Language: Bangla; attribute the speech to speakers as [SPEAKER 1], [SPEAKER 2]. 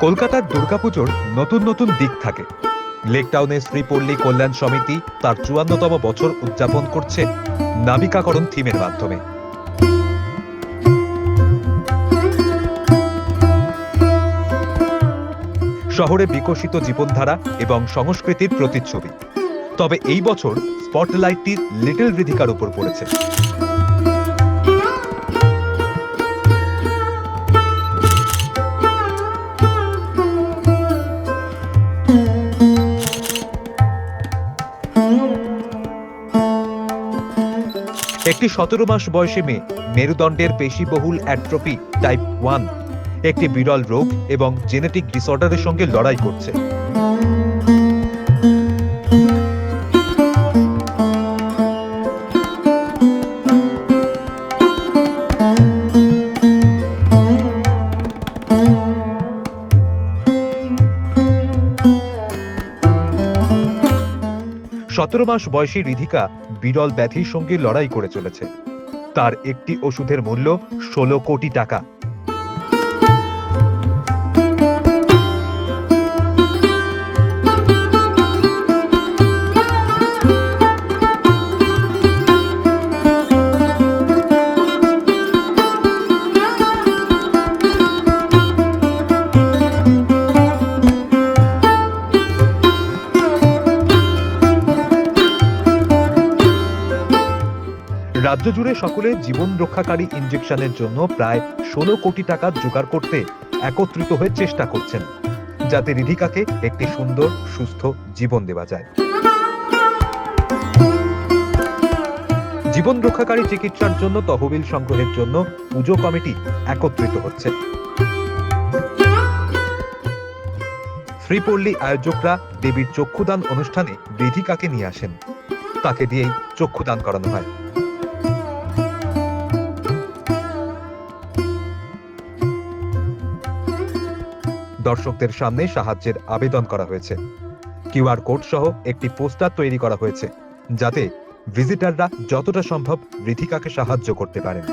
[SPEAKER 1] কলকাতার দুর্গাপুজোর নতুন নতুন দিক থাকে। লেকটাউনে শ্রীপল্লী কল্যাণ সমিতি তার ৫৪তম বছর উদযাপন করছে নাবিকাকরণ থিমের মাধ্যমে। শহরে বিকশিত জীবনধারা এবং সংস্কৃতির প্রতিচ্ছবি। তবে এই বছর স্পটলাইটটি লিটল রিধিকার উপর পড়েছে। একটি ১৭ মাস বয়সী মেয়ে মেরুদণ্ডের পেশিবহুল অ্যাট্রফি টাইপ 1, একটি বিরল রোগ এবং জেনেটিক ডিসঅর্ডারের সঙ্গে লড়াই করছে। সতেরো মাস বয়সী রিধিকা বিরল ব্যাধির সঙ্গে লড়াই করে চলেছে। তার একটি ওষুধের মূল্য ১৬ কোটি টাকা। রাজ্য জুড়ে সকলে জীবন রক্ষাকারী ইনজেকশনের জন্য প্রায় ১৬ কোটি টাকা জোগাড় করতে একত্রিত হয়ে চেষ্টা করছেন, যাতে রিধিকাকে একটি সুন্দর সুস্থ জীবন দেওয়া যায়। জীবন রক্ষাকারী চিকিৎসার জন্য তহবিল সংগ্রহের জন্য পুজো কমিটি একত্রিত হচ্ছে। শ্রীপল্লী আয়োজকরা দেবীর চক্ষুদান অনুষ্ঠানে রিধিকাকে নিয়ে আসেন। তাকে দিয়েই চক্ষুদান করানো হয়। দর্শকদের সামনে সাহায্যের আবেদন করা হয়েছে। কিউআর কোড সহ একটি পোস্টার তৈরি করা হয়েছে, যাতে ভিজিটাররা যতটা সম্ভব রিধিকাকে সাহায্য করতে পারেন।